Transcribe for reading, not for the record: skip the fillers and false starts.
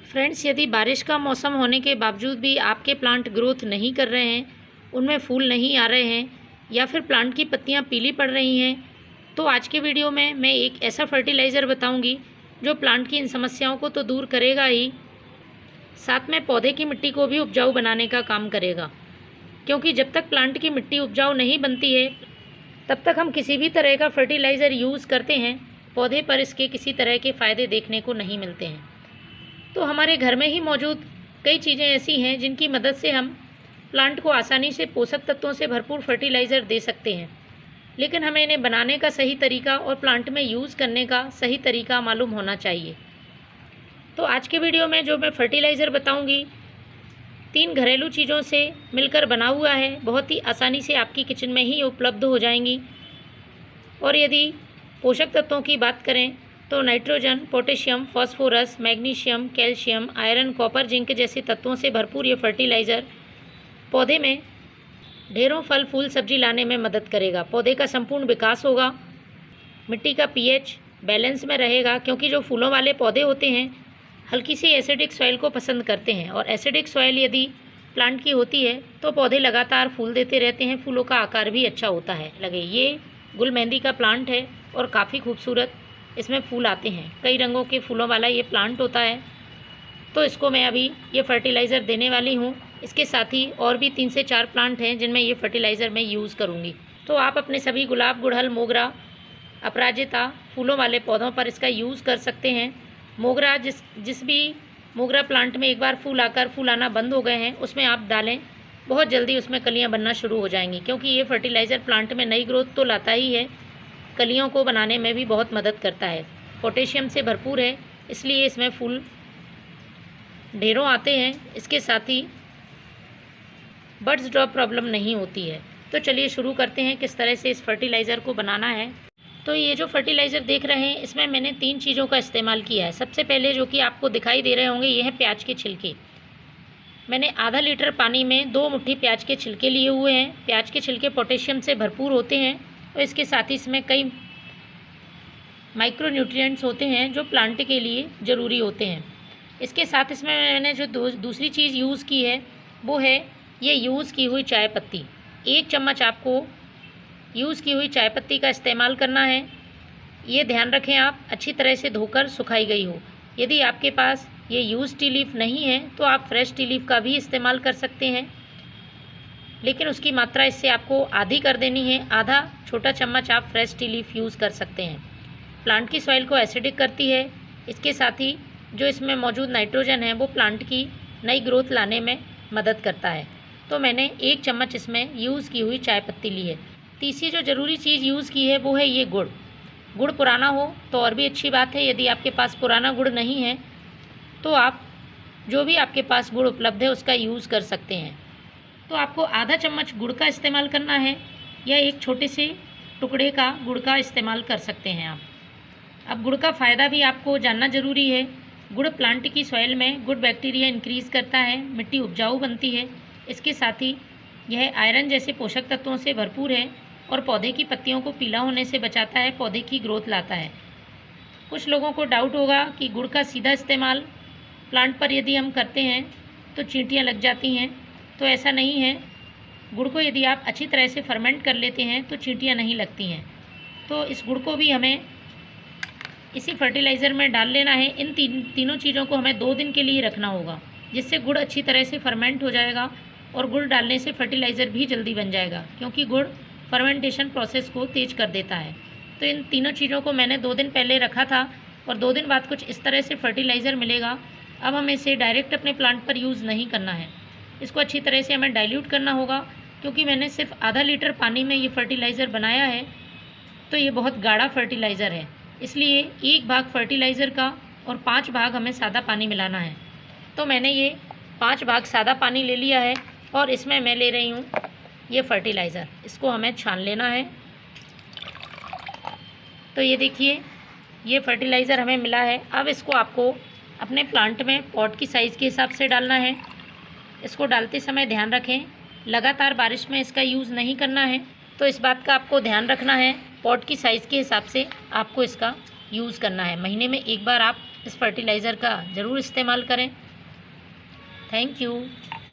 Friends, यदि बारिश का मौसम होने के बावजूद भी आपके प्लांट ग्रोथ नहीं कर रहे हैं, उनमें फूल नहीं आ रहे हैं या फिर प्लांट की पत्तियां पीली पड़ रही हैं, तो आज के वीडियो में मैं एक ऐसा फर्टिलाइज़र बताऊंगी जो प्लांट की इन समस्याओं को तो दूर करेगा ही, साथ में पौधे की मिट्टी को भी उपजाऊ बनाने का काम करेगा। क्योंकि जब तक प्लांट की मिट्टी उपजाऊ नहीं बनती है, तब तक हम किसी भी तरह का फर्टिलाइज़र यूज़ करते हैं, पौधे पर इसके किसी तरह के फ़ायदे देखने को नहीं मिलते हैं। तो हमारे घर में ही मौजूद कई चीज़ें ऐसी हैं जिनकी मदद से हम प्लांट को आसानी से पोषक तत्वों से भरपूर फर्टिलाइज़र दे सकते हैं, लेकिन हमें इन्हें बनाने का सही तरीका और प्लांट में यूज़ करने का सही तरीका मालूम होना चाहिए। तो आज के वीडियो में जो मैं फर्टिलाइज़र बताऊंगी 3 घरेलू चीज़ों से मिलकर बना हुआ है, बहुत ही आसानी से आपकी किचन में ही उपलब्ध हो जाएंगी। और यदि पोषक तत्वों की बात करें तो nitrogen, potassium, phosphorus, magnesium, calcium, iron, copper, zinc जैसे तत्वों से भरपूर ये फर्टिलाइज़र पौधे में ढेरों फल फूल सब्जी लाने में मदद करेगा। पौधे का संपूर्ण विकास होगा, मिट्टी का पीएच बैलेंस में रहेगा, क्योंकि जो फूलों वाले पौधे होते हैं हल्की सी एसिडिक सॉइल को पसंद करते हैं, और एसिडिक सॉइल यदि प्लांट की होती है तो पौधे लगातार फूल देते रहते हैं, फूलों का आकार भी अच्छा होता है। लगे ये गुल मेहंदी का प्लांट है और काफ़ी खूबसूरत इसमें फूल आते हैं, कई रंगों के फूलों वाला ये प्लांट होता है। तो इसको मैं अभी ये फर्टिलाइज़र देने वाली हूँ। इसके साथ ही और भी 3 से 4 प्लांट हैं जिनमें ये फर्टिलाइज़र मैं यूज़ करूँगी। तो आप अपने सभी गुलाब, गुड़हल, मोगरा, अपराजिता फूलों वाले पौधों पर इसका यूज़ कर सकते हैं। मोगरा जिस भी मोगरा प्लांट में एक बार फूल आकर फूल आना बंद हो गए हैं, उसमें आप डालें, बहुत जल्दी उसमें कलियाँ बनना शुरू हो जाएंगी, क्योंकि ये फर्टिलाइज़र प्लांट में नई ग्रोथ तो लाता ही है, कलियों को बनाने में भी बहुत मदद करता है। पोटेशियम से भरपूर है, इसलिए इसमें फूल ढेरों आते हैं। इसके साथ ही बड्स ड्रॉप प्रॉब्लम नहीं होती है। तो चलिए शुरू करते हैं किस तरह से इस फर्टिलाइज़र को बनाना है। तो ये जो फर्टिलाइज़र देख रहे हैं, इसमें मैंने 3 चीज़ों का इस्तेमाल किया है। सबसे पहले जो कि आपको दिखाई दे रहे होंगे, ये है प्याज के छिलके। मैंने आधा लीटर पानी में 2 मुट्ठी प्याज के छिलके लिए हुए हैं। प्याज के छिलके पोटेशियम से भरपूर होते हैं और इसके साथ ही इसमें कई माइक्रो न्यूट्रिएंट्स होते हैं जो प्लांट के लिए ज़रूरी होते हैं। इसके साथ इसमें मैंने जो दूसरी चीज़ यूज़ की है वो है ये यूज़ की हुई चाय पत्ती। 1 चम्मच आपको यूज़ की हुई चाय पत्ती का इस्तेमाल करना है। ये ध्यान रखें आप अच्छी तरह से धोकर सुखाई गई हो। यदि आपके पास ये यूज़ टी लीफ नहीं है तो आप फ्रेश टी लीफ का भी इस्तेमाल कर सकते हैं, लेकिन उसकी मात्रा इससे आपको आधी कर देनी है। आधा छोटा चम्मच आप फ्रेश टी लीफ यूज़ कर सकते हैं। प्लांट की सॉइल को एसिडिक करती है। इसके साथ ही जो इसमें मौजूद नाइट्रोजन है वो प्लांट की नई ग्रोथ लाने में मदद करता है। तो मैंने 1 चम्मच इसमें यूज़ की हुई चाय पत्ती ली है। तीसरी जो ज़रूरी चीज़ यूज़ की है वो है ये गुड़। गुड़ पुराना हो तो और भी अच्छी बात है। यदि आपके पास पुराना गुड़ नहीं है तो आप जो भी आपके पास गुड़ उपलब्ध है उसका यूज़ कर सकते हैं। तो आपको आधा चम्मच गुड़ का इस्तेमाल करना है, या एक छोटे से टुकड़े का गुड़ का इस्तेमाल कर सकते हैं आप। अब गुड़ का फ़ायदा भी आपको जानना ज़रूरी है। गुड़ प्लांट की सॉइल में गुड बैक्टीरिया इंक्रीज़ करता है, मिट्टी उपजाऊ बनती है। इसके साथ ही यह आयरन जैसे पोषक तत्वों से भरपूर है और पौधे की पत्तियों को पीला होने से बचाता है, पौधे की ग्रोथ लाता है। कुछ लोगों को डाउट होगा कि गुड़ का सीधा इस्तेमाल प्लांट पर यदि हम करते हैं तो चींटियाँ लग जाती हैं, तो ऐसा नहीं है। गुड़ को यदि आप अच्छी तरह से फर्मेंट कर लेते हैं तो चींटियाँ नहीं लगती हैं। तो इस गुड़ को भी हमें इसी फर्टिलाइज़र में डाल लेना है। इन तीनों चीज़ों को हमें 2 दिन के लिए रखना होगा, जिससे गुड़ अच्छी तरह से फर्मेंट हो जाएगा और गुड़ डालने से फर्टिलाइज़र भी जल्दी बन जाएगा, क्योंकि गुड़ फर्मेंटेशन प्रोसेस को तेज़ कर देता है। तो इन तीनों चीज़ों को मैंने 2 दिन पहले रखा था और 2 दिन बाद कुछ इस तरह से फर्टिलाइज़र मिलेगा। अब हमें इसे डायरेक्ट अपने प्लांट पर यूज़ नहीं करना है, इसको अच्छी तरह से हमें डाइल्यूट करना होगा। क्योंकि मैंने सिर्फ आधा लीटर पानी में ये फर्टिलाइज़र बनाया है, तो ये बहुत गाढ़ा फर्टिलाइज़र है, इसलिए 1 भाग फर्टिलाइज़र का और 5 भाग हमें सादा पानी मिलाना है। तो मैंने ये 5 भाग सादा पानी ले लिया है और इसमें मैं ले रही हूँ ये फर्टिलाइज़र। इसको हमें छान लेना है। तो ये देखिए ये फर्टिलाइज़र हमें मिला है। अब इसको आपको अपने प्लांट में पॉट की साइज़ के हिसाब से डालना है। इसको डालते समय ध्यान रखें लगातार बारिश में इसका यूज़ नहीं करना है। तो इस बात का आपको ध्यान रखना है, पॉट की साइज़ के हिसाब से आपको इसका यूज़ करना है। महीने में 1 बार आप इस फर्टिलाइज़र का ज़रूर इस्तेमाल करें। Thank you.